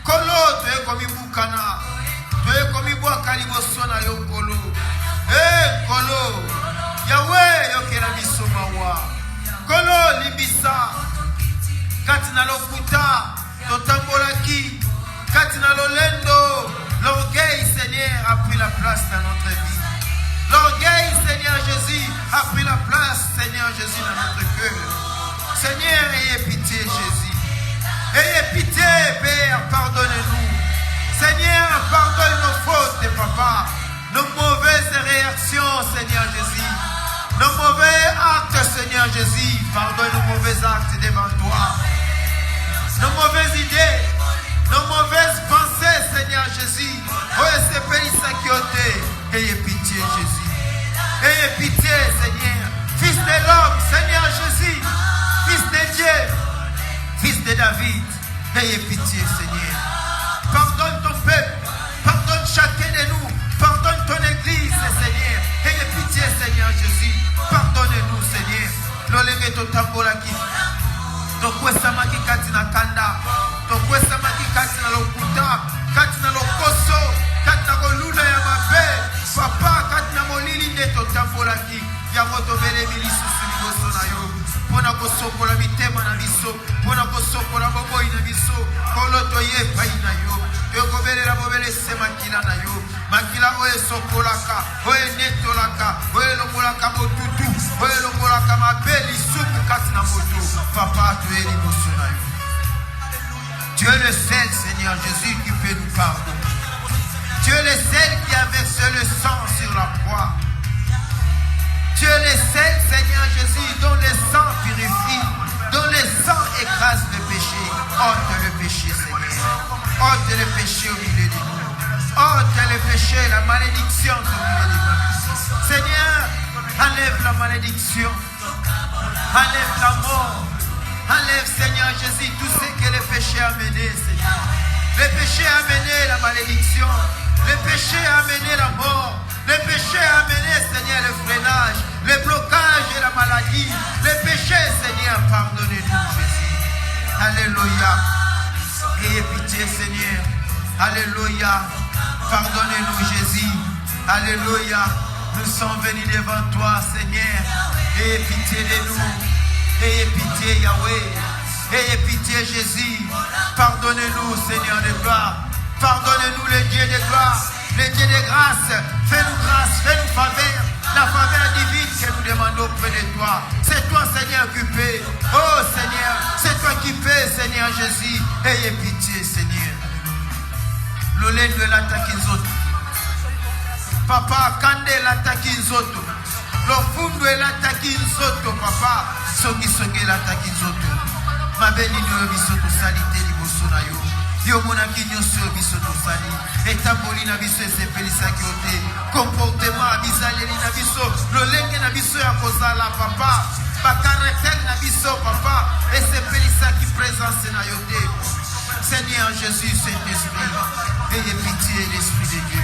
Kolo te komi bukana. Te komi boaka liboso na yo kolo. Kolo. Yahweh yokela biso mawa. Kolo libisa. Katina lokuta. Totambolaki. Katina lolendo. L'orgueil, Seigneur, a pris la place dans notre vie. L'orgueil, Seigneur Jésus, a pris la place, Seigneur Jésus, dans notre cœur. Seigneur, ayez pitié, Jésus. Ayez pitié, Père, pardonnez-nous. Seigneur, pardonne nos fautes, Papa. Nos mauvaises réactions, Seigneur Jésus. Nos mauvais actes, Seigneur Jésus. Pardonne nos mauvais actes devant toi. Nos mauvaises idées. Nos mauvaises pensées, Seigneur Jésus. Ayez pitié, Jésus. Ayez pitié, Seigneur. Fils de l'homme, Seigneur Jésus. Fils de Dieu. Fils de David. Ayez pitié, Seigneur. Pardonne ton peuple. Pardonne chacun de nous. Pardonne ton église, Seigneur. Ayez pitié, Seigneur Jésus. Pardonnez-nous, Seigneur. Lolenge to tambolaki. Tokwesama kikati na kanda. Tokwesama kikati na lokuta. Kati na lokoso. Kati na koluna ya mabe. Papa kati na molili nde to tambolaki. Ya moto bele milisu suliboso na yo. Pona kosokola mitema na biso. Pona kosokola boboyi na biso. Kolo toye pai na yo. Yokobele la bobele se makila na yo. Makila oye sokolaka. Oye netolaka. Oye lomolaka motutu. Oye lomolaka mabeli suku kati na moto. Papa tu es liboso na yo. Tu es le seul, Seigneur Jésus, qui peut nous pardonner. Tu es le seul qui a versé le sang sur la croix. Tu es le seul, Seigneur Jésus, dont le sang purifie, dont le sang écrase le péché. Ôte le péché, Seigneur. Ôte le péché au milieu de nous. Ôte le péché, la malédiction au milieu de nous. Seigneur, enlève la malédiction. Enlève la mort. Enlève, Seigneur Jésus, tout ce que le péché a mené, Seigneur. Le péché a mené la malédiction. Le péché a mené la mort. Le péché a mené, Seigneur, le freinage, le blocage et la maladie. Le péché, Seigneur, pardonnez-nous, Jésus. Alléluia. Ayez pitié, Seigneur. Alléluia. Pardonnez-nous, Jésus. Alléluia. Nous sommes venus devant toi, Seigneur. Ayez pitié de nous. Ayez pitié, Yahweh. Ayez pitié, Jésus. Pardonnez-nous, Seigneur de gloire. Pardonnez-nous, le Dieu de gloire. Le Dieu de grâce. Fais-nous grâce, fais-nous faveur. La faveur divine que nous demandons auprès de toi. C'est toi, Seigneur, qui paie. Oh, Seigneur, c'est toi qui paie, Seigneur Jésus. Ayez pitié, Seigneur. Lolendo l'attaque zoto. Papa, kande l'attaque zoto. Lofundo l'attaque zoto, papa. Songi l'attaque zoto. Mabeli no biso to salite liboso na yo. Yo mona kinyoso biso to sali. Etamboli na biso esepelisa kiote. Comportement abizaleli na biso. Lolenge na biso ya kozala, papa. Bakarakter na biso, papa. Esepelisa ki présence na yo te. Seigneur Jésus, Saint-Esprit, ayez pitié, l'Esprit de Dieu.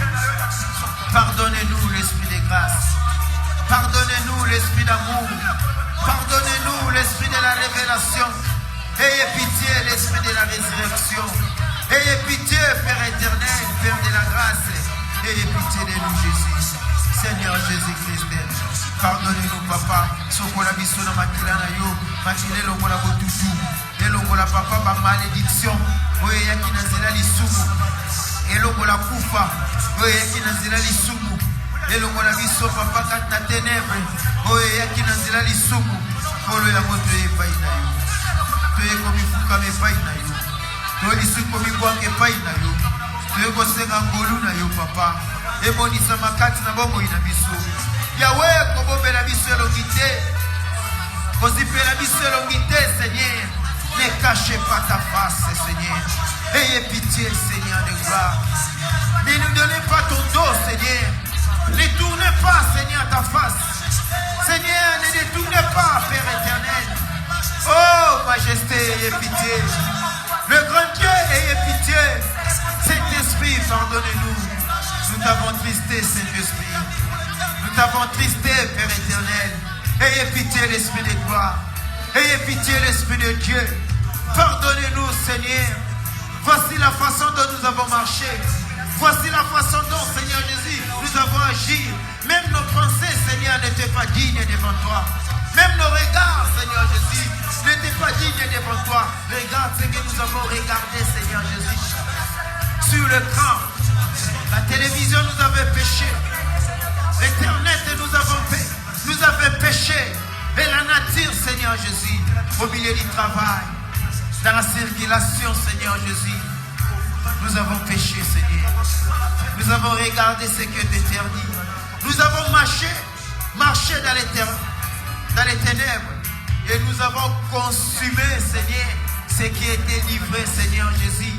Pardonnez-nous, l'Esprit de grâce. Pardonnez-nous, l'Esprit d'amour. Pardonnez-nous, l'Esprit de la révélation. Ayez pitié, l'Esprit de la résurrection. Ayez pitié, Père éternel, Père de la grâce. Ayez pitié de nous, Jésus. Seigneur Jésus-Christ, pardonnez-nous, papa. Sokola biso na makila na yo. Makile longola botutu. Elongola papa ba malédiction. Oye yaki na zela lisumu. Elongola kufa. Oye yaki na zela lisumu. Elongola biso papa kata ténèbres. Oye yaki na zela lisumu. Kolo ya moto epai na yo. Toye komi fuka me pai na yo. Toye lisuko mi bwange pai na yo. Toye kosenga ngolu na yo papa. Ebonisa makati na bongo ina biso. Yahweh kobobe la biso elongité. Kozipe la biso elongité, Seigneur. Ne cachez pas ta face, Seigneur. Ayez pitié, Seigneur de gloire. Ne nous donnez pas ton dos, Seigneur. Ne tournez pas, Seigneur, ta face. Seigneur, ne détournez pas, Père éternel. Oh, majesté, ayez pitié. Le grand Dieu, ayez pitié. Saint-Esprit, pardonnez-nous. Nous t'avons tristé, Saint-Esprit. Nous t'avons tristé, Père éternel. Ayez pitié, l'Esprit de gloire. Ayez pitié, l'Esprit de Dieu. Pardonnez-nous, Seigneur. Voici la façon dont nous avons marché. Voici la façon dont, Seigneur Jésus, nous avons agi. Même nos pensées, Seigneur, n'étaient pas dignes devant toi. Même nos regards, Seigneur Jésus, n'étaient pas dignes devant toi. Regarde ce que nous avons regardé, Seigneur Jésus. Sur l'écran, la télévision nous avait péché. L'internet nous avait péché. Et la nature, Seigneur Jésus, au milieu du travail, dans la circulation, Seigneur Jésus, nous avons péché, Seigneur. Nous avons regardé ce qui est interdit. Nous avons marché dans les ténèbres. Et nous avons consumé, Seigneur, ce qui était livré, Seigneur Jésus,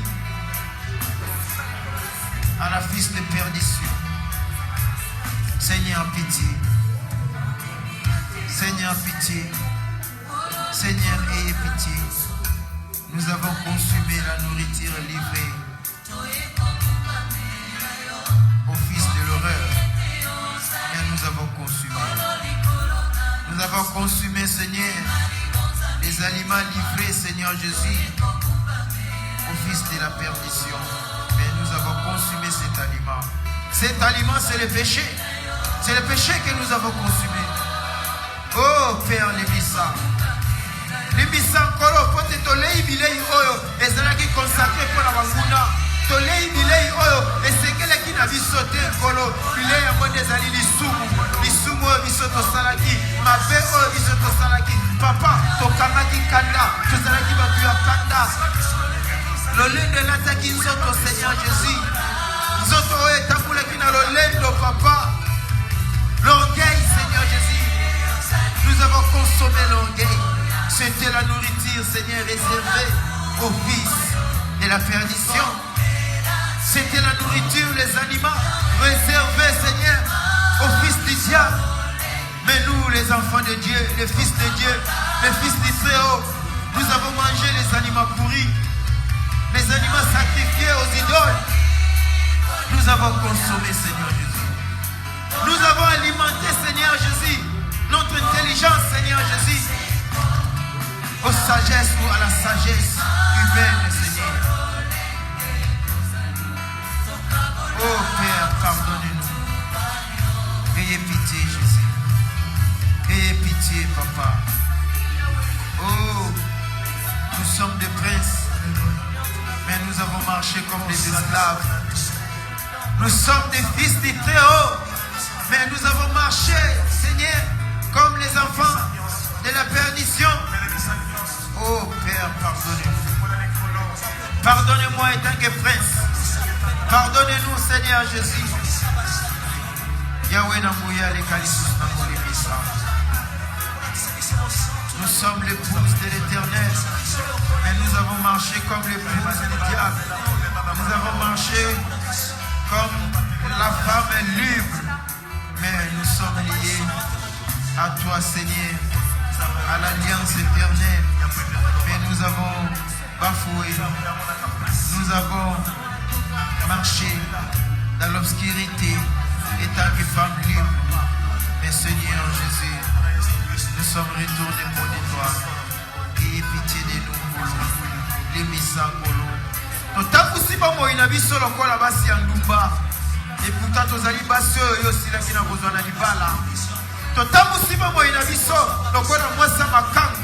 à la fils de perdition. Seigneur, pitié. Seigneur, pitié. Seigneur, ayez pitié. Nous avons consumé la nourriture livrée au fils de l'horreur. Et nous avons consumé. Nous avons consumé, Seigneur, les aliments livrés, Seigneur Jésus, au fils de la perdition. Mais nous avons consumé cet aliment. Cet aliment, c'est le péché. C'est le péché que nous avons consumé. Oh, Père Libissa. Libissa, Kolo, pote tolei bilei oyo, ezalaki consacré pour la wanguna. Tolei bilei oyo, esekele ki na bisote Kolo, bilei ya mwende ezali lisumu oyo bisoto salaki, mabe oyo bisoto salaki. Papa, tokangaki kanda, tozalaki batu ya kanda. Lolendo elataki nzoto, Seigneur Jésus. Nzoto oyo etambulaki na lolendo, Papa. L'orgueil, Seigneur Jésus. Nous avons consommé l'orgueil. C'était la nourriture, Seigneur, réservée aux fils de la perdition. C'était la nourriture, les aliments réservés, Seigneur, aux fils du diable. Mais nous, les enfants de Dieu, les fils de Dieu, les fils du Très-Haut, nous avons mangé les aliments pourris, les aliments sacrifiés aux idoles. Nous avons consommé, Seigneur Jésus. Nous avons alimenté, Seigneur Jésus, notre intelligence, Seigneur Jésus, aux sagesses ou à la sagesse humaine, Seigneur. Oh Père, pardonnez-nous. Ayez pitié, Jésus. Ayez pitié, Papa. Oh, nous sommes des princes, mais nous avons marché comme des esclaves. Nous sommes des fils du Très-Haut, mais nous avons marché, Seigneur, comme les enfants de la perdition. Oh Père, pardonnez-nous. Pardonnez-moi en tant que prince. Pardonnez-nous, Seigneur Jésus. Yahweh Namouya, les Kalisus Namouya. Nous sommes l'épouse de l'Éternel, mais nous avons marché comme les princes du diable. Nous avons marché comme la femme est libre, mais nous sommes liés à toi, Seigneur, à l'alliance éternelle. Mais nous avons bafoué, nous avons marché dans l'obscurité, étant que femme libre. Mais Seigneur Jésus, nous sommes retournés pour toi. Ayez pitié de nous, Kolo. Les missa Kolo. Totakusiba moina biso lokola basi ya ndumba. Et pourtant tozali basi oyo silaki na kozwa na libala. Totakusiba moina biso lokola mwasa makangu.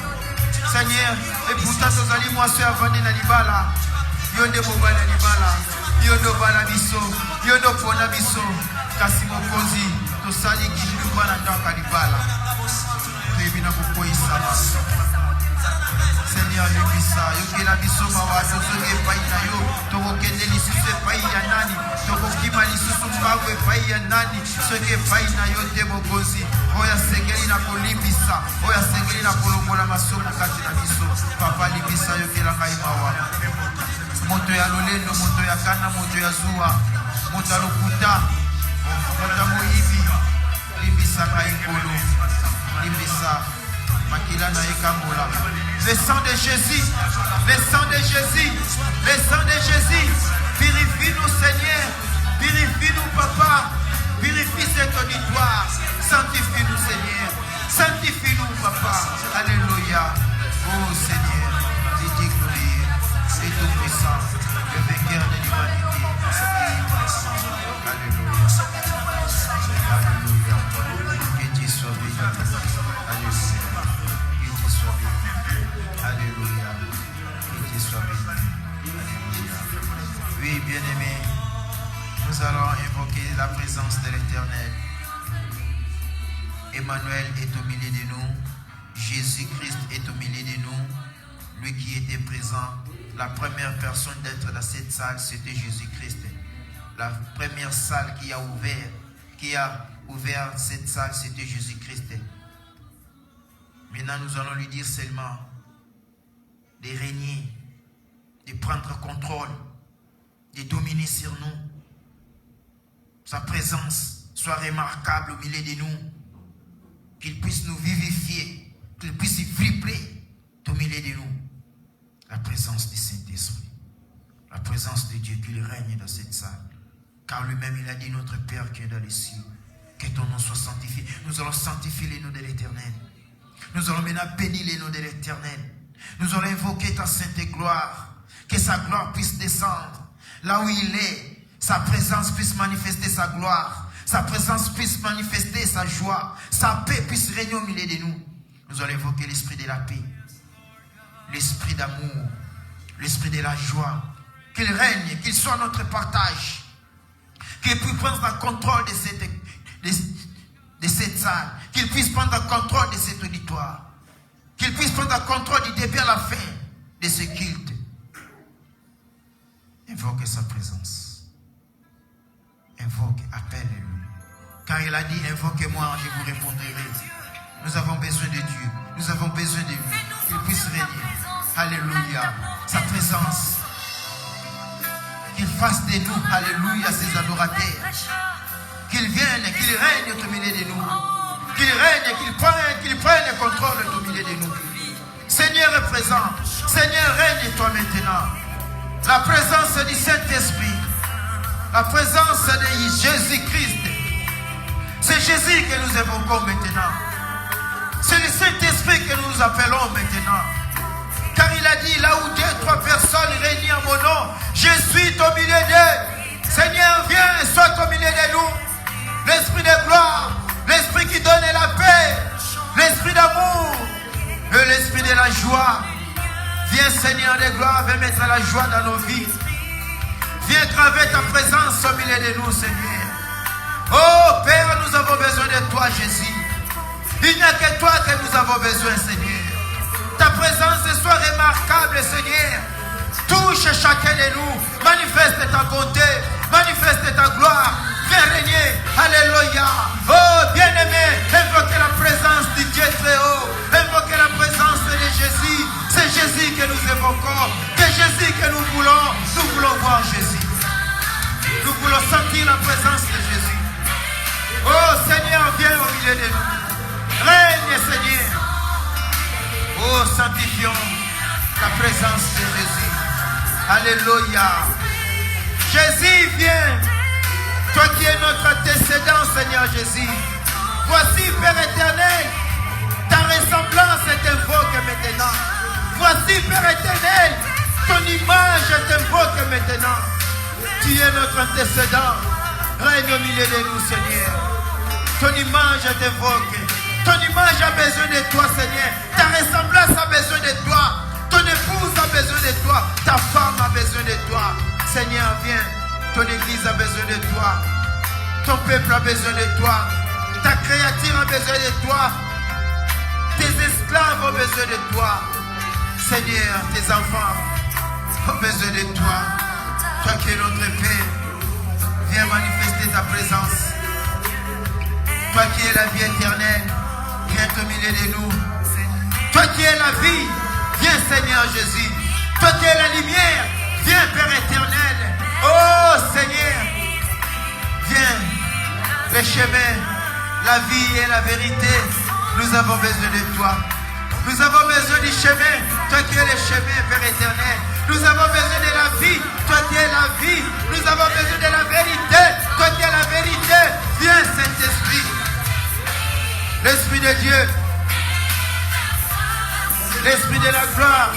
Seigneur, et pourtant tozali mwasa ya vandi na libala. Yo nde mobali na libala. Yo ndo bala biso. Yo ndo pona biso. Kasi mokonzi tosali kindumba na ndaka libala. Toyebina kokoyisa. Seigneur, Libissa, Yokela biso mawazo zoge pai na yo, tokokende lisusu pai ya nani, tokokima lisusu mbagwe pai ya nani, soke pai na yo te mokonzi, oya sengeli na kolibisa, oya sengeli na kolongola masomo kati na biso, Papa Libissa yokela kai mawa. Moto ya lolendo, moto ya kana, moto ya zuwa, moto ya lokuta, moto ya moibi, Libissa kai kolo, Libissa. Le sang de Jésus, le sang de Jésus, le sang de Jésus, purifie-nous, Seigneur, purifie-nous, Papa, purifie cet auditoire, sanctifie-nous, Seigneur, sanctifie-nous, Papa, alléluia, oh Seigneur, tu es glorieux, et tout puissant, le Oui, bien-aimés, nous allons invoquer la présence de l'Éternel. Emmanuel est au milieu de nous. Jésus-Christ est au milieu de nous. Lui qui était présent, la première personne d'être dans cette salle, c'était Jésus-Christ. La première salle qui a ouvert cette salle, c'était Jésus-Christ. Maintenant, nous allons lui dire seulement de régner, de prendre contrôle, de dominer sur nous. Sa présence soit remarquable au milieu de nous. Qu'il puisse nous vivifier, qu'il puisse vibrer au milieu de nous. La présence du Saint-Esprit, la présence de Dieu, qu'il règne dans cette salle. Car lui-même, il a dit, notre Père qui est dans les cieux, que ton nom soit sanctifié. Nous allons sanctifier les noms de l'Éternel. Nous allons maintenant bénir les noms de l'Éternel. Nous allons invoquer ta sainte gloire. Que sa gloire puisse descendre là où il est. Sa présence puisse manifester sa gloire. Sa présence puisse manifester sa joie. Sa paix puisse régner au milieu de nous. Nous allons invoquer l'esprit de la paix. L'esprit d'amour. L'esprit de la joie. Qu'il règne, qu'il soit notre partage. Qu'il puisse prendre le contrôle de cette salle. Qu'il puisse prendre le contrôle de cet auditoire. Qu'il puisse prendre le contrôle du début à la fin de ce culte. Invoque sa présence. Invoque, appelle-le. Car il a dit, invoquez-moi, je vous répondrai. Nous avons besoin de Dieu. Nous avons besoin de lui. Qu'il puisse régner. Alléluia. Sa présence. Qu'il fasse de nous, alléluia, ses adorateurs. Qu'il vienne, qu'il règne au milieu de nous. Qu'il règne, qu'il prenne le contrôle au milieu de nous. Seigneur est présent. Seigneur, règne toi maintenant. La présence du Saint-Esprit. La présence de Jésus-Christ. C'est Jésus que nous évoquons maintenant. C'est le Saint-Esprit que nous appelons maintenant. Car il a dit, là où 2 ou 3 personnes réunies en mon nom, je suis au milieu d'eux. Seigneur, viens et sois au milieu de nous. L'esprit de gloire, l'esprit qui donne la paix, l'esprit d'amour et l'esprit de la joie. Viens, Seigneur de gloire, viens mettre la joie dans nos vies. Viens graver ta présence au milieu de nous, Seigneur. Oh Père, nous avons besoin de toi, Jésus. Il n'y a que toi que nous avons besoin, Seigneur. Ta présence soit remarquable, Seigneur. Touche chacun de nous. Manifeste ta bonté. Manifeste ta gloire. Viens régner. Alléluia. Oh, bien-aimé, invoquez la présence du Dieu très haut. Invoquez la présence de Jésus. C'est Jésus que nous évoquons. C'est Jésus que nous voulons. Nous voulons voir Jésus. Nous voulons sentir la présence de Jésus. Oh, Seigneur, viens au milieu de nous. Règne, Seigneur. Oh, sanctifions la présence de Jésus. Alléluia. Jésus, viens. Toi qui es notre antécédent, Seigneur Jésus. Voici, Père éternel, ta ressemblance t'invoque maintenant. Voici, Père éternel, ton image t'invoque maintenant. Tu es notre antécédent. Règne au milieu de nous, Seigneur. Ton image t'invoque. Ton image a besoin de toi, Seigneur. Ta ressemblance a besoin de toi. Ton épouse a besoin de toi. Ta femme a besoin de toi. Seigneur, viens. Ton église a besoin de toi. Ton peuple a besoin de toi. Ta créature a besoin de toi. Tes esclaves ont besoin de toi. Seigneur, tes enfants ont besoin de toi. Toi qui es notre Père, viens manifester ta présence. Toi qui es la vie éternelle, viens au milieu de nous. Toi qui es la vie, viens Seigneur Jésus. Toi qui es la lumière, viens Père éternel. Oh Seigneur, viens. Le chemin, la vie et la vérité, nous avons besoin de toi. Nous avons besoin du chemin, toi qui es le chemin, Père éternel. Nous avons besoin de la vie, toi qui es la vie. Nous avons besoin de la vérité, toi qui es la vérité. Viens Saint-Esprit. L'Esprit de Dieu, l'Esprit de la gloire,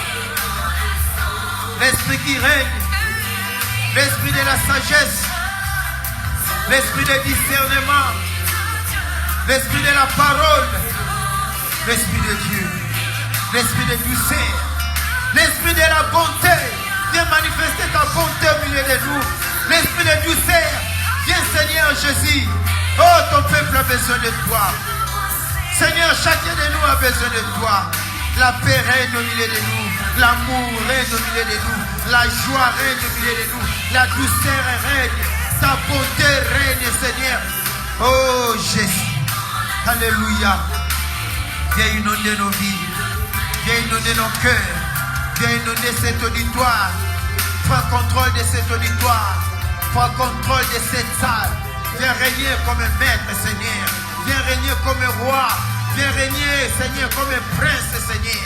l'Esprit qui règne, l'Esprit de la sagesse, l'Esprit de discernement, l'Esprit de la parole, l'Esprit de Dieu, l'Esprit de douceur, l'Esprit de la bonté, Viens manifester ta bonté au milieu de nous. L'esprit de douceur, viens Seigneur Jésus. Oh, ton peuple a besoin de toi. Seigneur, chacun de nous a besoin de toi. La paix règne au milieu de nous. L'amour règne au milieu de nous. La joie règne au milieu de nous. La douceur règne. Ta bonté règne, Seigneur. Oh Jésus. Alléluia. Viens inonder nos vies. Viens inonder nos cœurs. Viens inonder cet auditoire. Prends contrôle de cet auditoire. Prends contrôle de cette salle. Viens régner comme un maître, Seigneur. Viens régner comme un roi. Viens régner, Seigneur, comme un prince, Seigneur.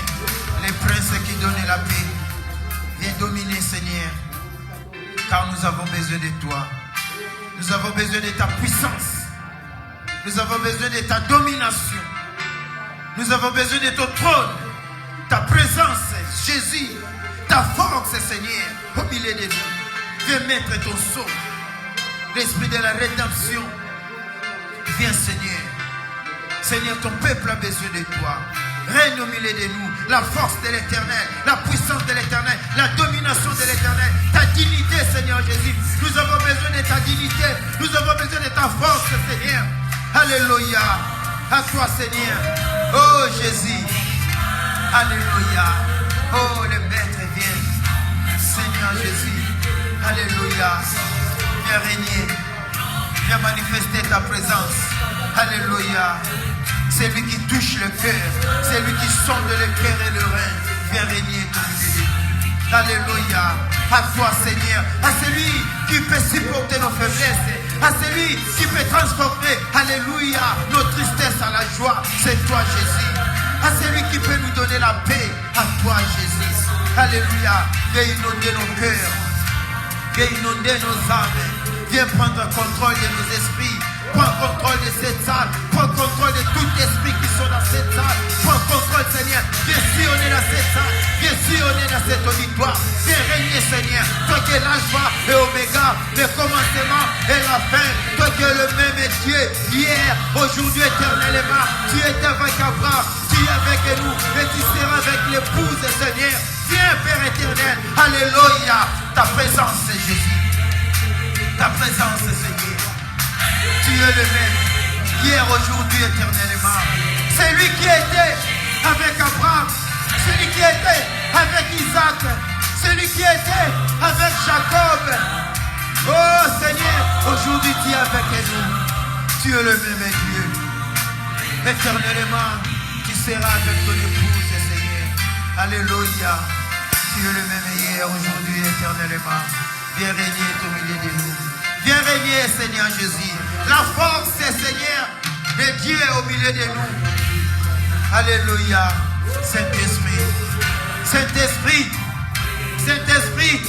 Les princes qui donnent la paix. Viens dominer, Seigneur. Car nous avons besoin de toi. Nous avons besoin de ta puissance. Nous avons besoin de ta domination. Nous avons besoin de ton trône. Ta présence, Jésus. Ta force, Seigneur, au milieu de nous. Viens mettre ton sceau. L'esprit de la rédemption. Viens, Seigneur. Seigneur, ton peuple a besoin de toi. Règne au milieu de nous. La force de l'éternel, la puissance de l'éternel, la domination de l'éternel, ta dignité, Seigneur Jésus. Nous avons besoin de ta dignité. Nous avons besoin de ta force, Seigneur. Alléluia. À toi, Seigneur. Oh Jésus. Alléluia. Oh, le Maître vient. Seigneur Jésus. Alléluia. Viens régner. Viens manifester ta présence. Alléluia. C'est lui qui touche le cœur. C'est lui qui sonde le cœur et le rein. Viens régner au milieu de nous. Alléluia. À toi, Seigneur. À celui qui peut supporter nos faiblesses. À celui qui peut transformer, alléluia, nos tristesses à la joie. C'est toi, Jésus. À celui qui peut nous donner la paix. À toi, Jésus. Alléluia. Viens inonder nos cœurs. Viens inonder nos âmes. Viens prendre contrôle de nos esprits. Prends contrôle de cette salle. Prends contrôle de tout esprit qui sont dans cette salle. Prends contrôle, Seigneur. Viens sillonner dans cette salle. Viens sillonner dans cet auditoire. Viens régner, Seigneur. Toi qui es l'alpha et oméga, le commencement et la fin. Toi qui es le même Dieu hier, aujourd'hui, éternellement. Tu étais avec Abraham. Tu es avec nous. Et tu seras avec l'épouse, Seigneur. Viens, Père éternel. Alléluia. Ta présence, c'est Jésus. Ta présence, Seigneur. Tu es le même, hier, aujourd'hui, éternellement. C'est lui qui était avec Abraham, celui qui était avec Isaac, celui qui était avec Jacob. Oh Seigneur, aujourd'hui tu es avec nous. Tu es le même Dieu. Éternellement, tu seras avec ton épouse, Seigneur. Alléluia. Tu es le même hier, aujourd'hui, éternellement. Viens régner au milieu de nous. Viens régner, Seigneur Jésus. La force, Seigneur, de Dieu au milieu de nous. Alléluia. Saint-Esprit. Saint-Esprit. Saint-Esprit.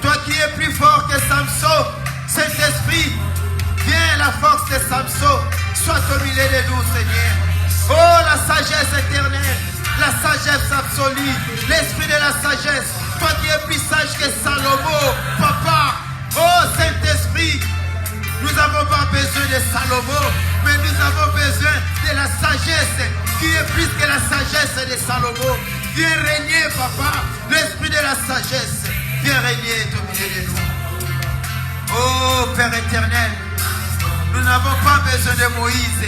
Toi qui es plus fort que Samson. Saint-Esprit. Viens la force de Samson. Sois au milieu de nous, Seigneur. Oh, la sagesse éternelle. La sagesse absolue. L'esprit de la sagesse. Toi qui es plus sage que Salomon. Papa. Oh Saint-Esprit, nous n'avons pas besoin de Salomon, mais nous avons besoin de la sagesse qui est plus que la sagesse de Salomon. Viens régner, Papa, l'esprit de la sagesse. Viens régner au milieu de nous. Oh Père éternel, nous n'avons pas besoin de Moïse.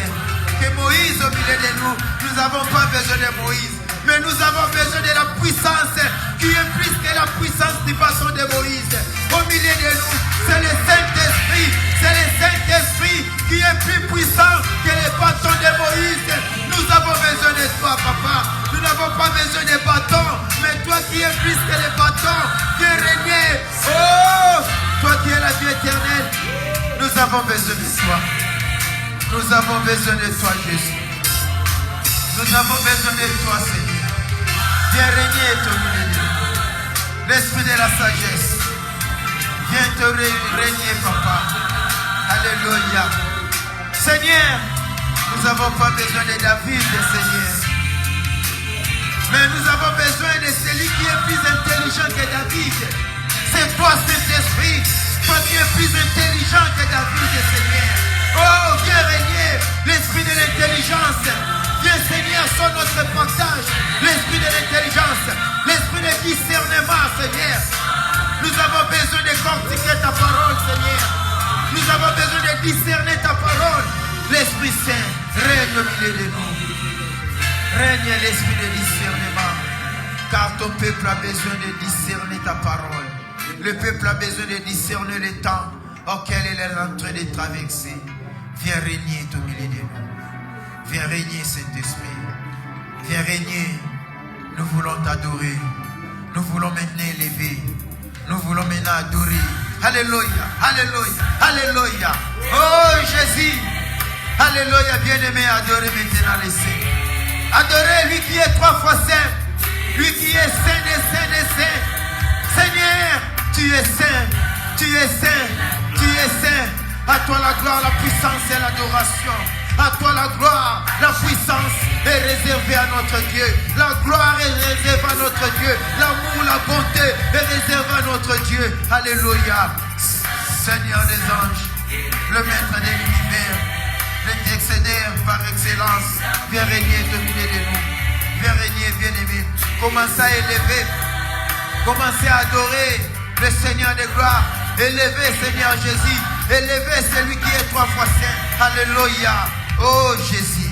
Que Moïse au milieu de nous, nous n'avons pas besoin de Moïse. Mais nous avons besoin de la puissance qui est plus que la puissance du bâton de Moïse. Au milieu de nous, c'est le Saint-Esprit. C'est le Saint-Esprit qui est plus puissant que le bâton de Moïse. Nous avons besoin de toi, Papa. Nous n'avons pas besoin de bâton. Mais toi qui es plus que le bâton, viens régner. Oh, toi qui es la vie éternelle. Nous avons besoin de toi. Nous avons besoin de toi, Jésus. Nous avons besoin de toi, Seigneur. Viens régner au milieu de nous. L'esprit de la sagesse. Viens te régner, Papa. Alléluia. Seigneur, nous n'avons pas besoin de David, Seigneur. Mais nous avons besoin de celui qui est plus intelligent que David. C'est toi, Saint-Esprit. Toi qui es plus intelligent que David, Seigneur. Oh, viens régner l'esprit de l'intelligence. Viens, Seigneur, sur notre partage. L'esprit de l'intelligence. L'esprit de discernement, Seigneur. Nous avons besoin de cortiquer ta parole, Seigneur. Nous avons besoin de discerner ta parole. L'Esprit Saint règne au milieu de nous. Règne l'esprit de discernement. Car ton peuple a besoin de discerner ta parole. Le peuple a besoin de discerner le temps auquel il est en train de traverser. Viens régner au milieu de nous. Viens régner, Saint-Esprit. Viens régner. Nous voulons t'adorer. Nous voulons maintenant élever. Nous voulons maintenant adorer. Alléluia, Alléluia, Alléluia. Oh Jésus. Alléluia, bien-aimé, adorez maintenant les saints. Adorez lui qui est 3 fois saint. Lui qui est saint des saints des saints. Seigneur, tu es saint. Tu es saint. Tu es saint. À toi la gloire, la puissance et l'adoration. À toi la gloire, la puissance est réservée à notre Dieu. La gloire est réservée à notre Dieu. L'amour, la bonté est réservée à notre Dieu. Alléluia. Seigneur des anges, le maître de l'univers, l'intercédeur par excellence, viens régner au milieu de nous. Viens régner, bien-aimé. Commencez à élever. Commencez à adorer le Seigneur de gloire. Élevez, Seigneur Jésus. Élevez celui qui est 3 fois saint. Alléluia. Oh Jésus.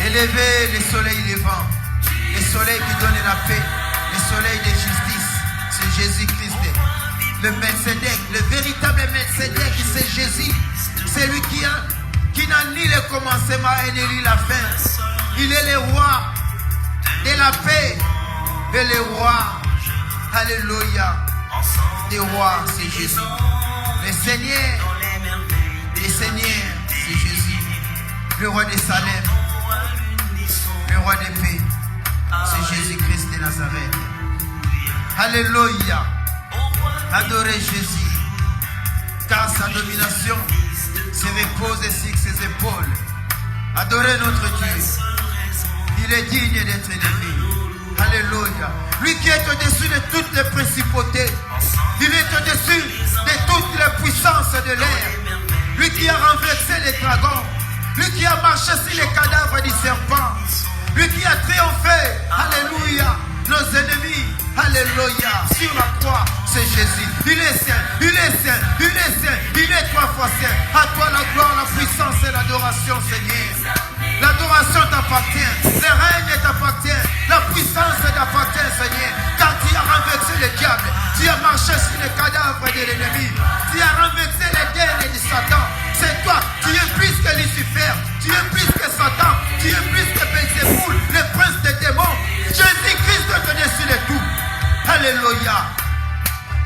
Élevez le soleil levant. Le soleil qui donne la paix. Le soleil de justice. C'est Jésus-Christ. Le Melchizedek. Le véritable Melchizedek, c'est Jésus. C'est lui qui n'a ni le commencement et ni la fin. Il est le roi de la paix. Et le roi. Alléluia. Le roi, c'est Jésus. Le Seigneur, c'est Jésus. Le roi de Salem, le roi de paix, c'est Jésus-Christ de Nazareth. Alléluia. Adorez Jésus, car sa domination se repose sur ses épaules. Adorez notre Dieu. Il est digne d'être élevé. Alléluia. Lui qui est au-dessus de toutes les principautés. Il est au-dessus de toutes les puissances de l'air. Lui qui a renversé les dragons. Lui qui a marché sur les cadavres du serpent. Lui qui a triomphé. Alléluia. Nos ennemis. Alléluia. Sur la croix, c'est Jésus. Il est saint. Il est saint. Il est saint. Il est 3 fois saint. À toi la gloire, la puissance et l'adoration, Seigneur. L'adoration t'appartient. Le règne t'appartient. La puissance t'appartient, Seigneur. Car tu as renversé le diable. Tu as marché sur les cadavres de l'ennemi. Tu as renversé les guerres de Satan. C'est toi. Tu es plus que Lucifer. Tu es plus que Satan. Tu es plus que Belzéboul, le prince des démons. Jésus-Christ est au-dessus de tout. Alléluia.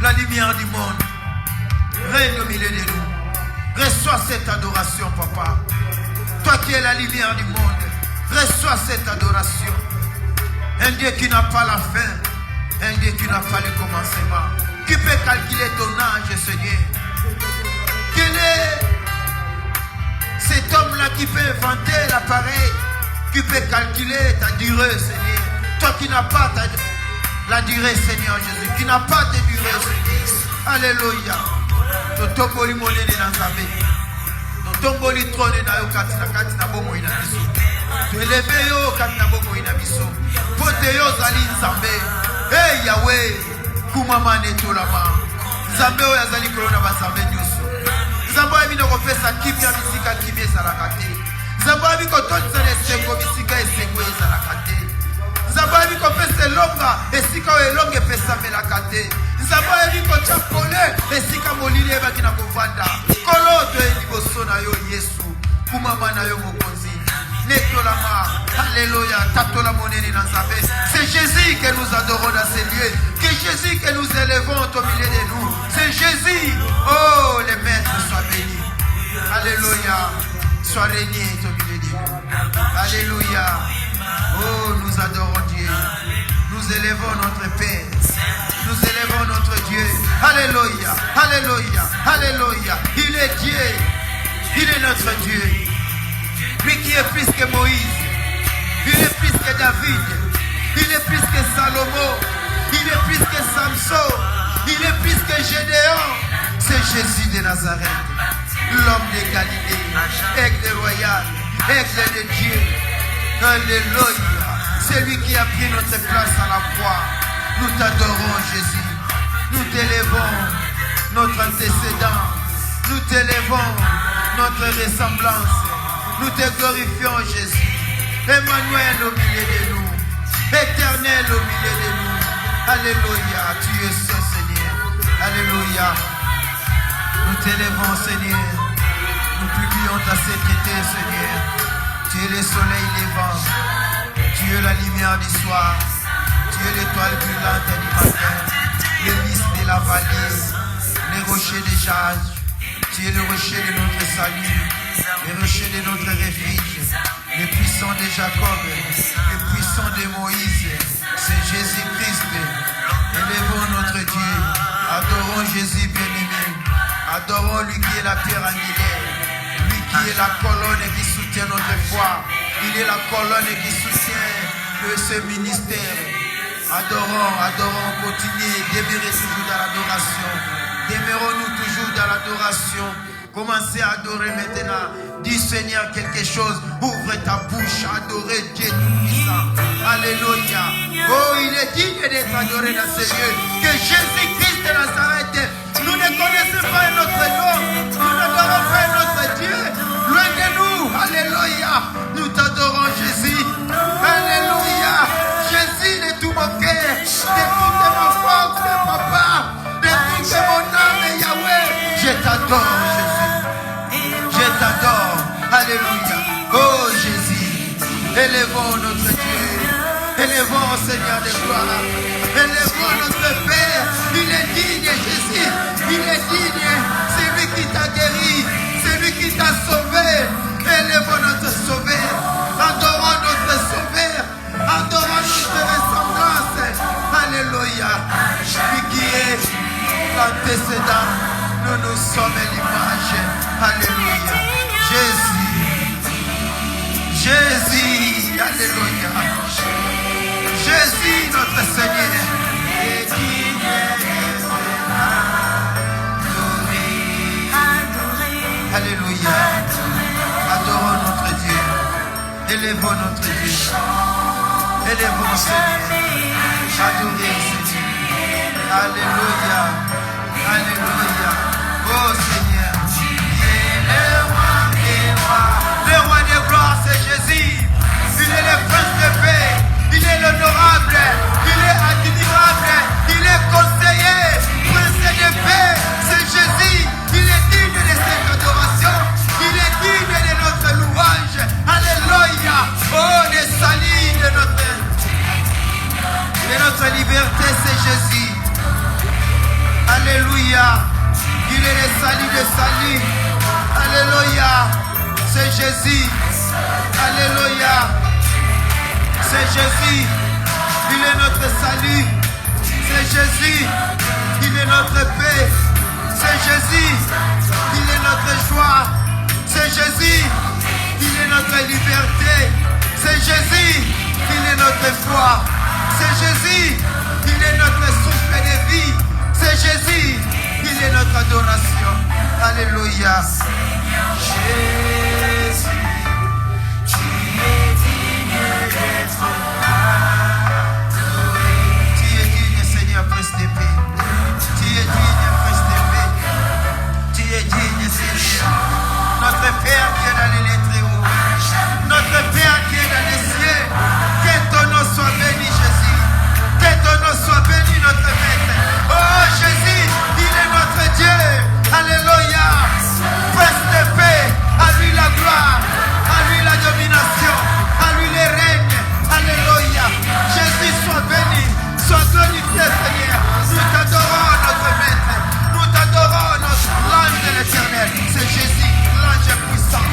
La lumière du monde règne au milieu de nous. Reçois cette adoration, papa. Toi qui es la lumière du monde, reçois cette adoration. Un Dieu qui n'a pas la fin, un Dieu qui n'a pas le commencement. Qui peut calculer ton âge, Seigneur? Quel est cet homme-là qui peut inventer l'appareil, qui peut calculer ta durée, Seigneur? Toi qui n'as pas la durée, Seigneur Jésus, qui n'a pas de durée, Seigneur. Alléluia. Totomboli monene na nzambe. Totomboli trône na yo kati na bomo ina biso. Eleve yo kati na bomo ina biso. Pote yo zali nzambe. Hey Yahweh, kumama netolama. Nzambe oyo azali kolona banzambe nyonso. Nzambe oyo bino kopesa kimia bisika kimia ezalaka te. Nzambe oyo bikotondisa esengo bisika esengo ezalaka te. Nzambe oyo bikopesa elonga esika oyo elonga epesamelaka te. Nzambe oyo bikotia pole esika molili ebaki na kovanda. Kolo toye liboso na yo Yesu. Kumama na yo mokonzi. Netolama. Alléluia. Tatola monene na nzambe. C'est Jésus que nous adorons dans ces lieux. Que Jésus que nous élevons au milieu de nous. C'est Jésus. Oh, les maîtres soient bénis. Alléluia. Sois régné au milieu de nous. Alléluia. Oh, nous adorons Dieu. Nous élevons notre Père. Nous élevons notre Dieu. Alléluia. Alléluia. Alléluia. Il est Dieu. Il est notre Dieu. Lui qui est plus que Moïse. Il est plus que David. Il est plus que Salomon. Il est plus que Samson. Il est plus que Gédéon. C'est Jésus de Nazareth. L'homme de Galilée. Aigle royal. Aigle de Dieu. Alléluia. C'est lui qui a pris notre place à la croix. Nous t'adorons, Jésus. Nous t'élevons, notre antécédent. Nous t'élevons, notre ressemblance. Nous te glorifions, Jésus. Emmanuel au milieu de nous. Éternel au milieu de nous. Alléluia, tu es ce Seigneur. Alléluia. Nous t'élevons, Seigneur. Nous publions ta sainteté, Seigneur. Tu es le soleil levant. Tu es la lumière du soir. Tu es l'étoile brûlante du matin. Le lys de la vallée. Le rocher des âges. Tu es le rocher de notre salut. Le rocher de notre refuge. Le puissant de Jacob. Le puissant de Moïse. C'est Jésus-Christ. Élevons notre Dieu. Adorons Jésus bien-aimé. Adorons lui qui est la pierre angulaire. Lui qui est la colonne qui soutient notre foi. Il est la colonne qui soutient ce ministère. Adorons, continuez. Demeurez toujours dans l'adoration. Demeurons-nous toujours dans l'adoration. Commencez à adorer maintenant. Dis Seigneur quelque chose. Ouvre ta bouche. Adorez Dieu Tout-Puissant. Alléluia. Oh, il est digne d'être adoré dans ce lieu. Que Jésus-Christ de Nazareth. Nous ne connaissons pas notre nom. Nous n'adorons pas notre Dieu. Loin de nous. Alléluia. Nous t'adorons Jésus. Alléluia. Jésus de tout mon cœur. De toute ma force, de papa. De toute mon âme, Yahweh. Je t'adore Jésus. Je t'adore. Alléluia. Oh Jésus. Élevons notre Dieu. Élevons Seigneur de gloire. Élevons notre Père. Il est digne Jésus. Il est digne. C'est lui qui t'a guéri. C'est lui qui t'a sauvé. Élevons notre Sauveur. Adorons notre Sauveur. Adorons notre ressemblance. Alléluia. Lui qui est l'antécédent. Nous sommes l'image. Alléluia. Jésus. Alléluia. Jésus notre Seigneur. Et qui Alléluia. Adorons notre Dieu. Élevons notre Dieu. Élevons Seigneur. Adorez Seigneur. Alléluia. Alléluia. Oh Seigneur. Le roi des gloires, c'est Jésus. Il est le prince de paix. Il est l'honorable. Il est admirable. Il est conseiller. Prince de paix. C'est Jésus. Il est digne de cette adoration. Il est digne de notre louange. Alléluia. Oh, le salut de notre liberté, c'est Jésus. Alléluia. Il est le salut de salut. Alléluia. C'est Jésus. Alléluia. C'est Jésus. Il est notre salut. C'est Jésus. Il est notre paix. C'est Jésus. Il est notre joie. C'est Jésus. Il est notre liberté. C'est Jésus. Il est notre foi. C'est Jésus. Il est notre souffle de vie. C'est Jésus. Il est notre adoration. Alléluia. Jésus. Tu es digne d'être adoré. Tu es digne, Seigneur, prince de paix. Tu es digne, prince de paix. Tu es digne, Seigneur. Notre Père qui est dans les lettres hauts. Notre Père qui est dans les cieux. Que ton nom soit béni, Jésus. Que ton nom soit béni, notre Maître. Oh, Jésus, il est notre Dieu. Alléluia. Prince de paix. À lui la gloire. À lui la domination. À lui les règnes. Alléluia. Jésus, sois béni. Sois glorifié, Seigneur. Nous t'adorons, notre Maître. Nous t'adorons, notre l'ange de l'Éternel. C'est Jésus, l'ange puissant.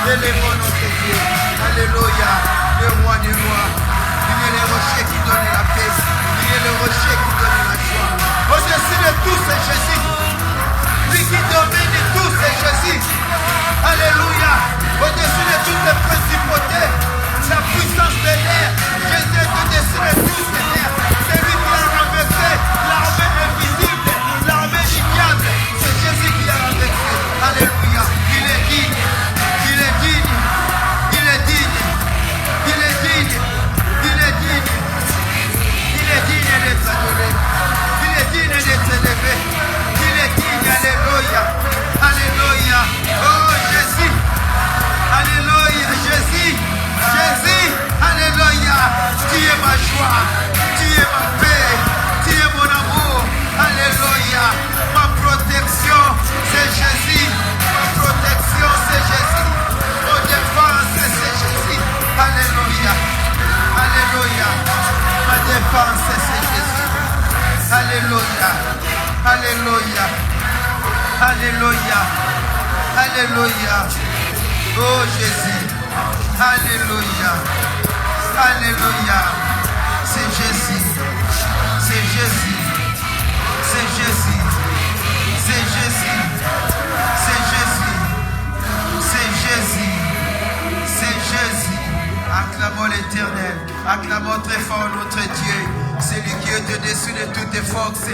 Élevons notre Dieu. Alléluia. Le roi des rois. Il est le rocher qui donne la paix. Il est le rocher qui donne la joie. Au-dessus de tout, c'est Jésus. Lui qui domine tout, c'est Jésus. Alléluia. Au-dessus de toutes les principautés, la puissance de l'air. Jésus est au-dessus de tout cet air. C'est lui qui a renversé l'armée invisible, l'armée du diable. C'est Jésus qui a renversé. Alléluia. Il est digne. Il est digne. Il est digne. Il est digne. Il est digne. Il est digne d'être adoré. Il est digne d'être élevé. Il est digne. Alléluia. Alléluia. Oh Jésus. Alléluia. Jésus. Jésus. Alléluia. Tu es ma joie. Tu es ma paix. Tu es mon amour. Alléluia. Ma protection, c'est Jésus. Ma protection, c'est Jésus. Mon défense, c'est Jésus. Alléluia. Alléluia. Ma défense, c'est Jésus. Alléluia. Alléluia. Alléluia. Alléluia. Oh Jésus. Alléluia. Alléluia. C'est Jésus. C'est Jésus. C'est Jésus. C'est Jésus. C'est Jésus. C'est Jésus. C'est Jésus. Acclamons l'Éternel. Acclamons très fort notre Dieu. C'est lui qui est au-dessus de toutes les forces.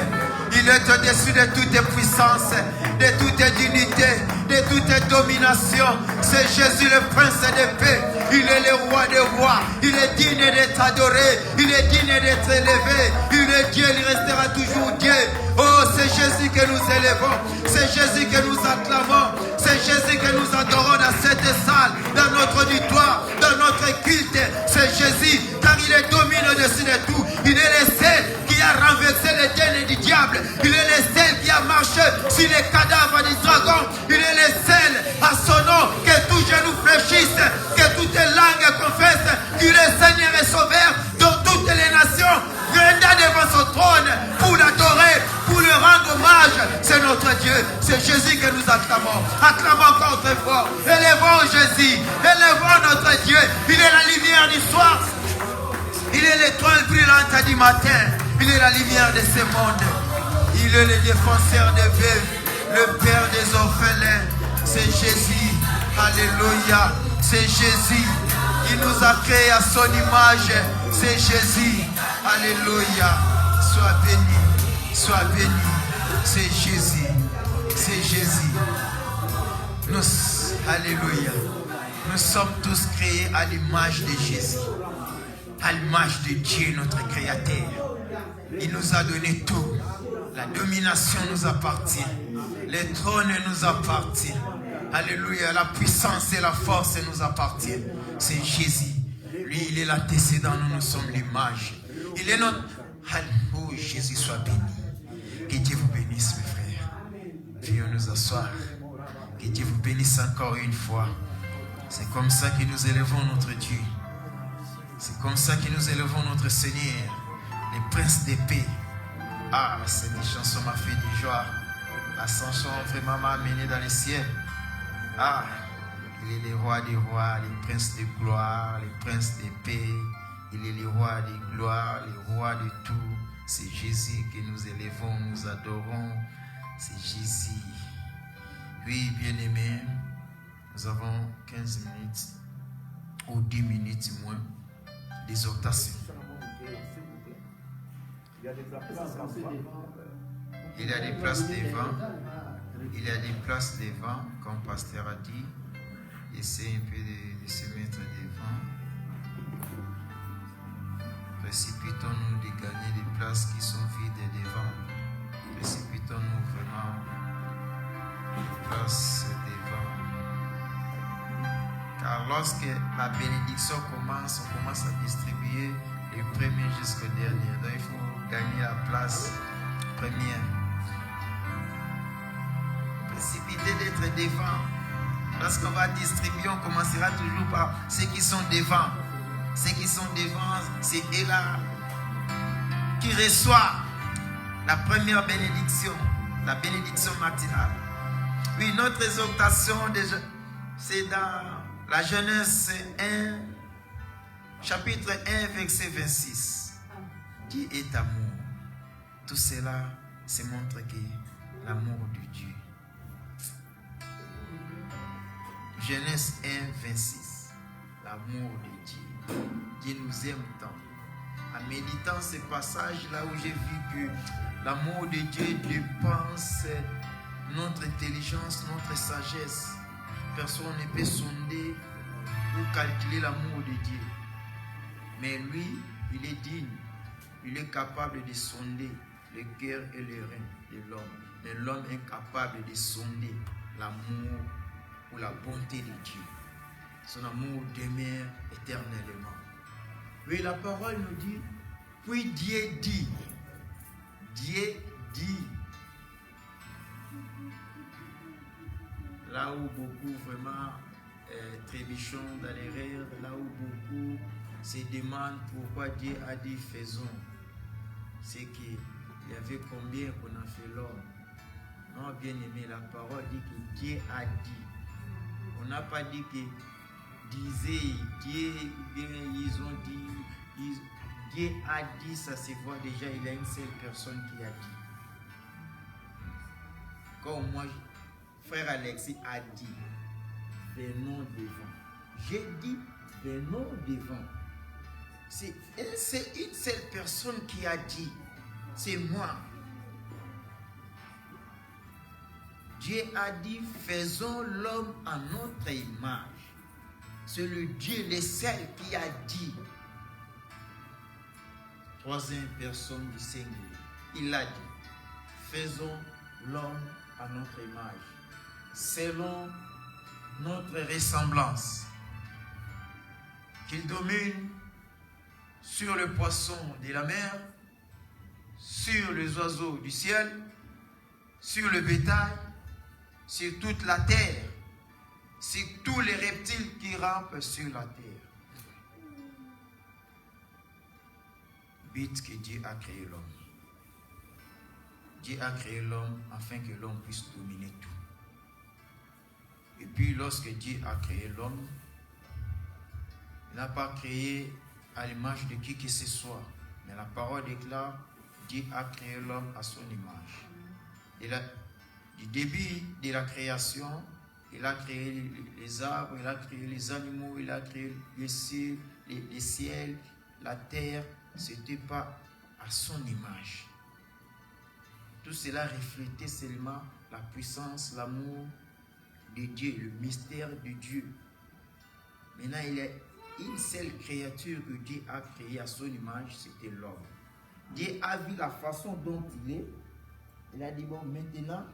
Il est au-dessus de toutes les puissances, de toutes les dignités, de toutes les dominations. C'est Jésus le prince de paix. Il est le roi des rois. Il est digne d'être adoré. Il est digne d'être élevé. Il est Dieu, il restera toujours Dieu. Oh, c'est Jésus que nous élevons. C'est Jésus que nous acclamons. C'est Jésus que nous adorons dans cette salle, dans notre auditoire, dans notre culte. C'est Jésus, car il est dominé au-dessus de tout. Il est le seul qui a renversé les djinns du diable. Il est le seul qui a marché sur les cadavres du dragon. Il est le seul à son nom que tout genou fléchisse, que toutes les langues confessent qu'il est Seigneur et Sauveur dans toutes les nations. Viendra devant son trône pour l'adorer, pour lui rendre hommage. C'est notre Dieu, c'est Jésus que nous acclamons. Acclamons encore très fort. Élevons Jésus, élevons notre Dieu. Il est la lumière du soir. Il est l'étoile brillante du matin. Il est la lumière de ce monde. Il est le défenseur des veuves, le père des orphelins. C'est Jésus. Alléluia. C'est Jésus. Il nous a créés à son image. C'est Jésus. Alléluia. Sois béni. Sois béni. C'est Jésus. C'est Jésus. Alléluia. Nous sommes tous créés à l'image de Jésus. À l'image de Dieu, notre Créateur. Il nous a donné tout. La domination nous appartient. Les trônes nous appartiennent. Alléluia. La puissance et la force nous appartiennent. C'est Jésus. Lui, il est l'antécédent. Nous sommes l'image. Il est notre... Oh, Jésus soit béni. Que Dieu vous bénisse, mes frères. Viens nous asseoir. Que Dieu vous bénisse encore une fois. C'est comme ça que nous élevons notre Dieu. C'est comme ça que nous élevons notre Seigneur, les princes de paix. Ah, cette chanson m'a fait du joie. La chanson vraiment m'a amené dans les cieux. Ah, il est le roi des rois, les princes de gloire, les princes de paix. Il est le roi de gloire, le roi de tout. C'est Jésus que nous élevons, nous adorons. C'est Jésus. Oui, bien-aimés, nous avons 15 minutes ou 10 minutes moins d'exhortation. Il y a des places devant. Il y a des places devant, comme le pasteur a dit. Essayez un peu de se mettre devant. Précipitons-nous de gagner des places qui sont vides devant. Précipitons-nous vraiment des places devant. Car lorsque la bénédiction commence, on commence à distribuer les premiers jusqu'au dernier. Donc il faut gagner la place première. Précipiter d'être devant. Lorsqu'on va distribuer, on commencera toujours par ceux qui sont devant. Ceux qui sont devant, c'est eux-là qui reçoivent la première bénédiction, la bénédiction matinale. Oui, notre exhortation, c'est dans La Genèse 1, chapitre 1, verset 26. Dieu est amour. Tout cela se montre que l'amour de Dieu. Genèse 1, 26. L'amour de Dieu. Dieu nous aime tant. En méditant ce passage là où j'ai vu que l'amour de Dieu dépense notre intelligence, notre sagesse. Personne ne peut sonder ou calculer l'amour de Dieu. Mais lui, il est digne. Il est capable de sonder le cœur et les reins de l'homme. Mais l'homme est capable de sonder l'amour ou la bonté de Dieu. Son amour demeure éternellement. Oui, la parole nous dit, puis Dieu dit. Dieu dit. Là où beaucoup vraiment trébuchons dans les rêves, là où beaucoup se demandent pourquoi Dieu a dit faisons, c'est qu'il y avait combien qu'on a fait l'homme. Non, bien aimé, la parole dit que Dieu a dit. On n'a pas dit que disait Dieu, bien ils ont dit, Dieu a dit, ça se voit déjà, il y a une seule personne qui a dit. Comme moi, frère Alexis a dit, venons devant. J'ai dit, venons devant. C'est une seule personne qui a dit, c'est moi. Dieu a dit, faisons l'homme à notre image. C'est le Dieu, le seul qui a dit. Troisième personne du Seigneur. Il a dit, faisons l'homme à notre image, selon notre ressemblance, qu'il domine sur le poisson de la mer, sur les oiseaux du ciel, sur le bétail, sur toute la terre, sur tous les reptiles qui rampent sur la terre. But que Dieu a créé l'homme. Dieu a créé l'homme afin que l'homme puisse dominer tout. Et puis lorsque Dieu a créé l'homme, il n'a pas créé à l'image de qui que ce soit. Mais la parole déclare, Dieu a créé l'homme à son image. Du début de la création, il a créé les arbres, il a créé les animaux, il a créé les ciels, la terre. Ce n'était pas à son image. Tout cela reflétait seulement la puissance, l'amour de Dieu, le mystère de Dieu. Maintenant, il y a une seule créature que Dieu a créée à son image, c'était l'homme. Dieu a vu la façon dont il est. Il a dit, bon, maintenant,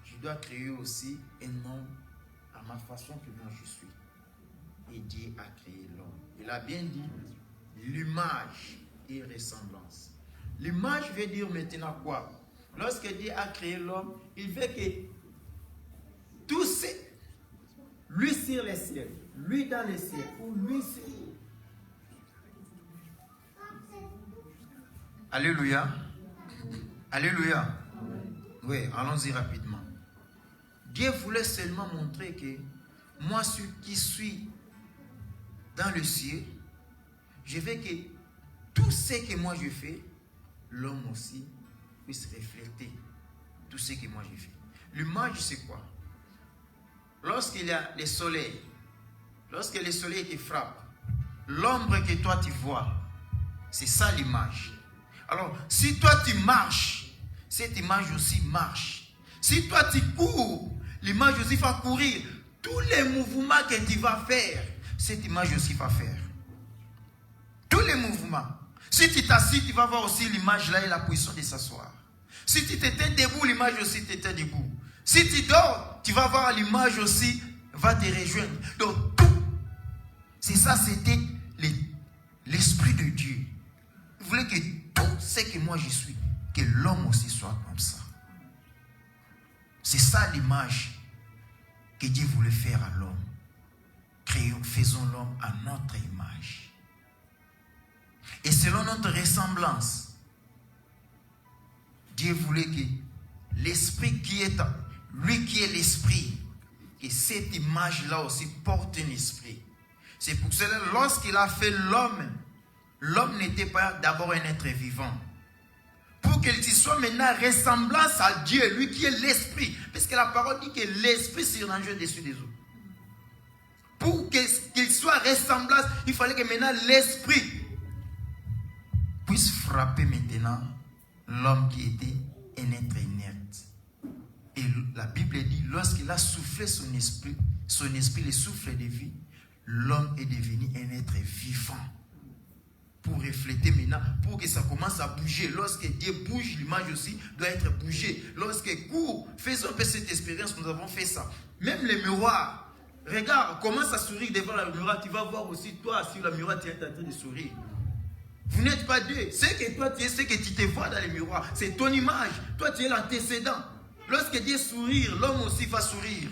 je dois créer aussi un homme à ma façon que moi je suis. Et Dieu a créé l'homme. Il a bien dit, l'image et ressemblance. L'image veut dire maintenant quoi? Lorsque Dieu a créé l'homme, il veut que tout c'est lui sur les ciels, lui dans les ciels, ou lui sur... Alléluia. Alléluia. Oui, allons-y rapidement. Dieu voulait seulement montrer que moi, celui qui suis dans le ciel, je veux que tout ce que moi je fais, l'homme aussi puisse refléter tout ce que moi j'ai fait. L'image, c'est quoi? Lorsqu'il y a le soleil, lorsque le soleil te frappe, l'ombre que toi tu vois, c'est ça l'image. Alors, si toi tu marches, cette image aussi marche. Si toi tu cours, l'image aussi va courir. Tous les mouvements que tu vas faire, cette image aussi va faire. Tous les mouvements. Si tu t'assis, tu vas voir aussi l'image là et la position de s'asseoir. Si tu t'étais debout, l'image aussi t'était debout. Si tu dors, tu vas voir l'image aussi va te rejoindre. Donc tout, c'est ça, c'était l'esprit de Dieu. Il voulait que tout ce que moi je suis, que l'homme aussi soit comme ça. C'est ça l'image que Dieu voulait faire à l'homme. Faisons l'homme à notre image. Et selon notre ressemblance, Dieu voulait que l'esprit qui est lui qui est l'esprit, que cette image-là aussi porte un esprit. C'est pour cela, lorsqu'il a fait l'homme, l'homme n'était pas d'abord un être vivant. Pour qu'il soit maintenant ressemblance à Dieu, lui qui est l'esprit. Parce que la parole dit que l'esprit surnageait au-dessus des eaux. Pour qu'il soit ressemblance, il fallait que maintenant l'esprit puisse frapper maintenant l'homme qui était un être inerte. Et la Bible dit, lorsqu'il a soufflé son esprit, le souffle de vie, l'homme est devenu un être vivant. Pour refléter maintenant, pour que ça commence à bouger. Lorsque Dieu bouge, l'image aussi doit être bougée. Lorsque court, faisons un peu cette expérience, nous avons fait ça. Même les miroirs, regarde, commence à sourire devant le miroir, tu vas voir aussi, toi, sur le miroir, tu es en train de sourire. Vous n'êtes pas deux. Ce que toi, tu es, ce que tu te vois dans les miroirs, c'est ton image. Toi, tu es l'antécédent. Lorsque Dieu sourit, l'homme aussi va sourire.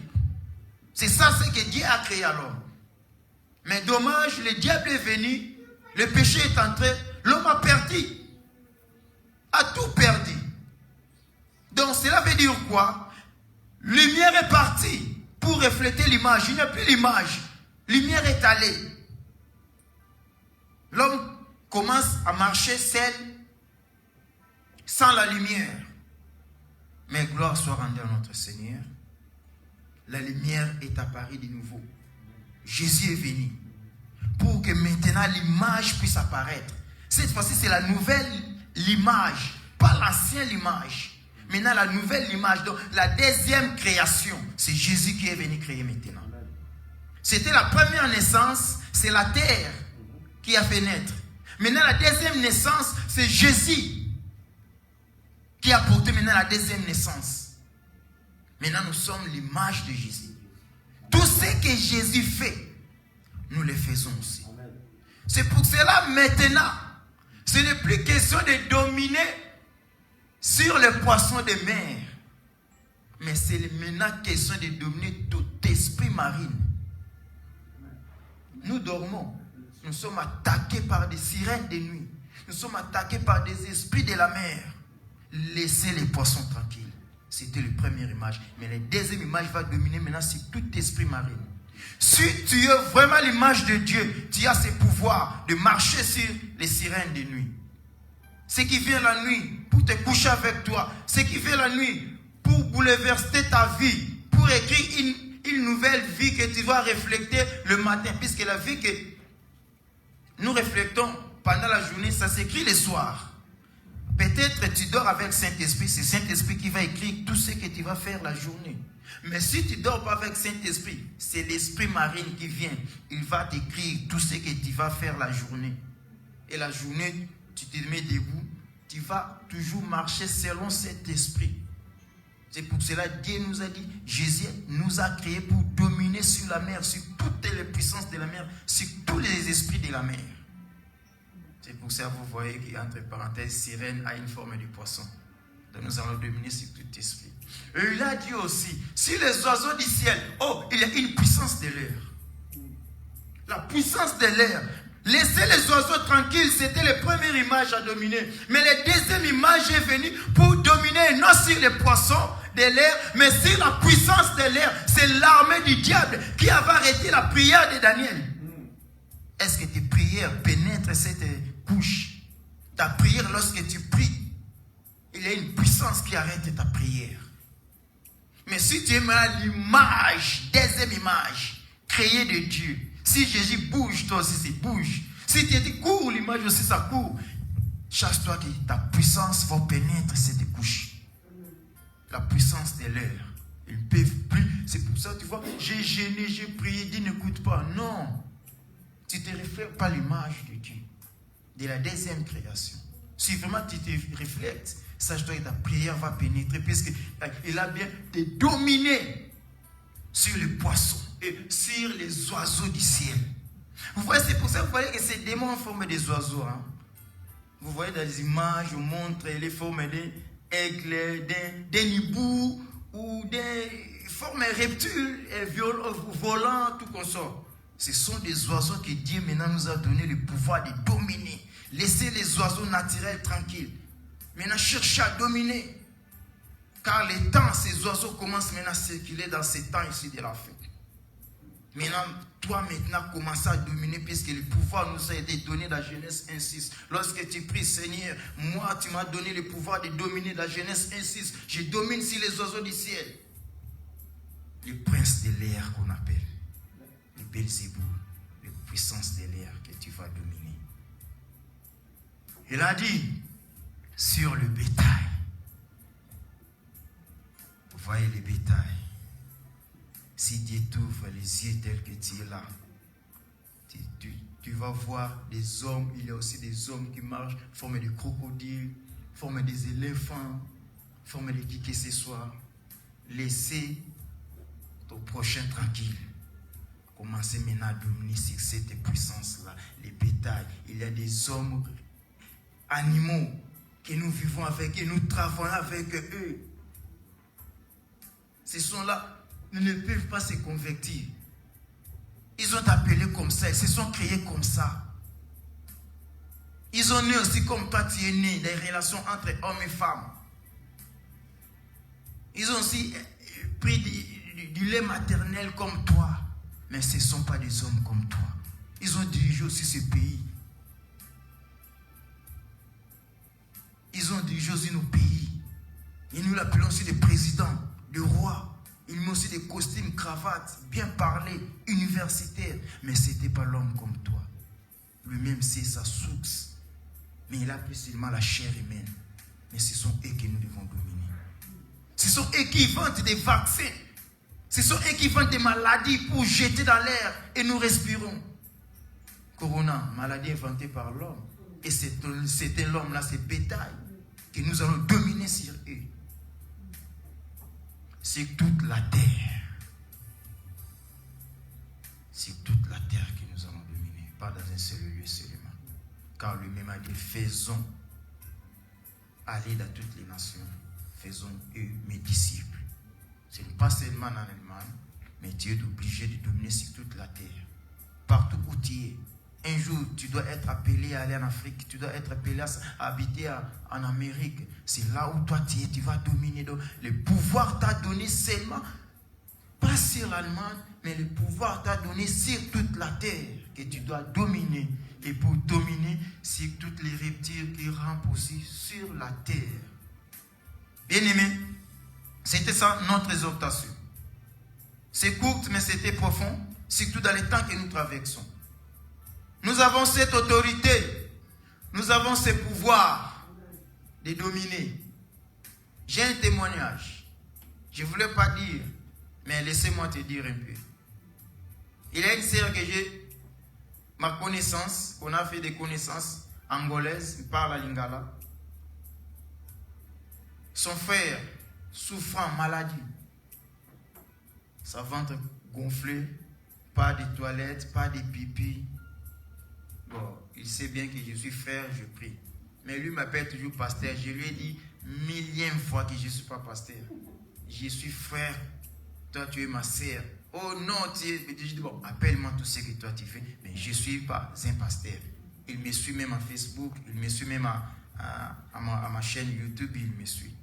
C'est ça ce que Dieu a créé à l'homme. Mais dommage, le diable est venu. Le péché est entré, l'homme a perdu, a tout perdu. Donc cela veut dire quoi? Lumière est partie pour refléter l'image. Il n'y a plus l'image. Lumière est allée. L'homme commence à marcher seul, sans la lumière. Mais gloire soit rendue à notre Seigneur. La lumière est apparue de nouveau. Jésus est venu. Pour que maintenant l'image puisse apparaître. Cette fois-ci, c'est la nouvelle image, pas l'ancienne image. Maintenant, la nouvelle image, donc la deuxième création, c'est Jésus qui est venu créer maintenant. C'était la première naissance, c'est la terre qui a fait naître. Maintenant, la deuxième naissance, c'est Jésus qui a porté maintenant la deuxième naissance. Maintenant, nous sommes l'image de Jésus. Tout ce que Jésus fait, nous le faisons aussi. C'est pour cela maintenant, ce n'est plus question de dominer sur les poissons de mer. Mais c'est maintenant question de dominer tout esprit marine. Nous dormons. Nous sommes attaqués par des sirènes de nuit. Nous sommes attaqués par des esprits de la mer. Laissez les poissons tranquilles. C'était la première image. Mais la deuxième image va dominer maintenant sur tout esprit marine. Si tu es vraiment l'image de Dieu, tu as ce pouvoir de marcher sur les sirènes de nuit. Ce qui vient la nuit pour te coucher avec toi, ce qui vient la nuit pour bouleverser ta vie, pour écrire une nouvelle vie que tu vas refléter le matin, puisque la vie que nous reflétons pendant la journée, ça s'écrit le soir. Peut-être tu dors avec Saint-Esprit, c'est Saint-Esprit qui va écrire tout ce que tu vas faire la journée. Mais si tu ne dors pas avec Saint-Esprit, c'est l'esprit marine qui vient. Il va t'écrire tout ce que tu vas faire la journée. Et la journée, tu te mets debout, tu vas toujours marcher selon cet esprit. C'est pour cela que Dieu nous a dit, Jésus nous a créés pour dominer sur la mer, sur toutes les puissances de la mer, sur tous les esprits de la mer. C'est pour ça que vous voyez qu'entre parenthèses, sirène a une forme de poisson. Donc nous allons dominer sur tout esprit. Et il a dit aussi, si les oiseaux du ciel, il y a une puissance de l'air. La puissance de l'air. Laissez les oiseaux tranquilles, c'était la première image à dominer. Mais la deuxième image est venue pour dominer non sur les poissons de l'air, mais sur la puissance de l'air. C'est l'armée du diable qui avait arrêté la prière de Daniel. Est-ce que tes prières pénètrent cette couche? Ta prière, lorsque tu pries, il y a une puissance qui arrête ta prière. Mais si tu es l'image, deuxième image, créée de Dieu, si Jésus bouge, toi aussi c'est bouge. Si tu dis cours, l'image aussi ça court. Chasse-toi que ta puissance va pénétrer cette couche. La puissance de l'air. Ils ne peuvent plus. C'est pour ça, tu vois, j'ai gêné, j'ai prié, Dieu n'écoute pas. Non. Tu ne te reflètes pas l'image de Dieu, de la deuxième création. Si vraiment tu te reflètes, sache-toi que ta prière va pénétrer, puisqu'il a bien te dominé sur les poissons et sur les oiseaux du ciel. Vous voyez, c'est pour ça que vous voyez que ces démons en forme des oiseaux. Hein? Vous voyez dans les images, on montre les formes des aigles, des niboux ou des formes reptiles, volants, tout comme ça. Ce sont des oiseaux que Dieu maintenant nous a donné le pouvoir de dominer. Laissez les oiseaux naturels tranquilles. Maintenant, cherchez à dominer. Car les temps, ces oiseaux commencent maintenant à circuler dans ces temps ici de la fin. Maintenant, toi maintenant, commence à dominer puisque le pouvoir nous a été donné. La Genèse 1:6. Lorsque tu pries, Seigneur, moi tu m'as donné le pouvoir de dominer. La Genèse 1:6. Je domine sur les oiseaux du ciel. Les princes de l'air qu'on appelle. Les Belzéboul. Les puissances de l'air que tu vas dominer. Il a dit, sur le bétail. Vous voyez le bétail. Si Dieu t'ouvre les yeux tels que tu es là, tu vas voir des hommes. Il y a aussi des hommes qui marchent, formés de crocodiles, formés des éléphants, formés de qui que ce soit. Laissez ton prochain tranquille. Commencez maintenant à dominer sur cette puissance-là, les bétails. Il y a des hommes, animaux, que nous vivons avec et nous travaillons avec eux. Ces sont-là. Ils ne peuvent pas se convertir. Ils ont appelé comme ça. Ils se sont créés comme ça. Ils ont né aussi comme toi tu es né. Des relations entre hommes et femmes. Ils ont aussi pris du lait maternel comme toi. Mais ce ne sont pas des hommes comme toi. Ils ont dirigé aussi ce pays. Ils ont dirigé aussi nos pays. Et nous l'appelons aussi des présidents, des rois. Il met aussi des costumes, cravates, bien parlés, universitaires. Mais ce n'était pas l'homme comme toi. Lui-même, c'est sa source. Mais il a pris seulement la chair humaine. Mais ce sont eux que nous devons dominer. Ce sont eux qui vendent des vaccins. Ce sont eux qui vendent des maladies pour jeter dans l'air. Et nous respirons. Corona, maladie inventée par l'homme. Et c'était l'homme-là, c'est bétail. Que nous allons dominer sur eux. C'est toute la terre. C'est toute la terre que nous allons dominer. Pas dans un seul lieu seulement. Car lui-même a dit, faisons aller dans toutes les nations. Faisons eux mes disciples. Ce n'est pas seulement en Allemagne, mais tu es obligé de dominer sur toute la terre. Partout où tu es. Un jour, tu dois être appelé à aller en Afrique. Tu dois être appelé à habiter en Amérique. C'est là où toi tu es. Tu vas dominer. Donc, le pouvoir t'a donné seulement, pas sur l'Allemagne, mais le pouvoir t'a donné sur toute la terre que tu dois dominer. Et pour dominer, sur toutes les reptiles qui rampent aussi sur la terre. Bien aimé, c'était ça notre exhortation. C'est court, mais c'était profond, surtout dans les temps que nous traversons. Nous avons cette autorité, nous avons ce pouvoir de dominer. J'ai un témoignage. Je ne voulais pas dire, mais laissez-moi te dire un peu. Il y a une sœur que j'ai, ma connaissance, qu'on a fait des connaissances angolaises, il parle à Lingala. Son frère, souffrant, maladie, sa ventre gonflée, pas de toilettes, pas de pipi. Bon, il sait bien que je suis frère, je prie. Mais lui m'appelle toujours pasteur. Je lui ai dit millième fois que je ne suis pas pasteur. Je suis frère, toi tu es ma sœur. Oh non, tu es... Je dis bon, appelle-moi tout ce que toi tu fais. Mais je ne suis pas un pasteur. Il me suit même à Facebook, il me suit même à ma chaîne YouTube, il me suit.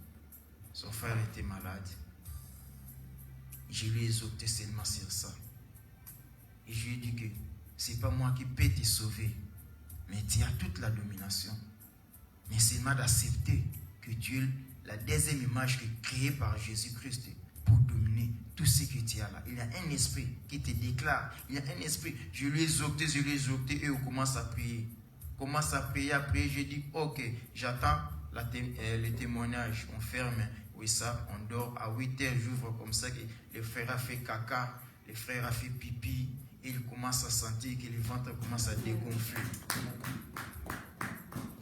Son frère était malade. Je lui ai exhorté seulement sur ça. Et je lui ai dit que ce n'est pas moi qui peux te sauver, mais tu as toute la domination. Mais c'est mal d'accepter que tu es la deuxième image créée par Jésus-Christ pour dominer tout ce que tu as là. Il y a un esprit qui te déclare. Il y a un esprit. Je lui ai exhorté et on commence à prier. Commence à prier, je dis ok, j'attends le témoignage. On ferme, oui ça, on dort. À 8h, j'ouvre comme ça que le frère a fait caca, le frère a fait pipi. Et il commence à sentir que le ventre commence à dégonfler.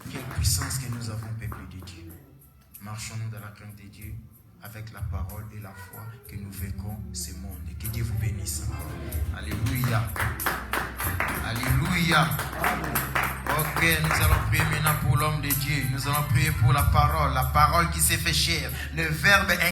Quelle puissance que nous avons, peuple de Dieu. Marchons-nous dans la crainte de Dieu avec la parole et la foi que nous vécons ce monde. Que Dieu vous bénisse. Alléluia. Alléluia. Ok, nous allons prier maintenant pour l'homme de Dieu. Nous allons prier pour la parole qui s'est fait chair. Le verbe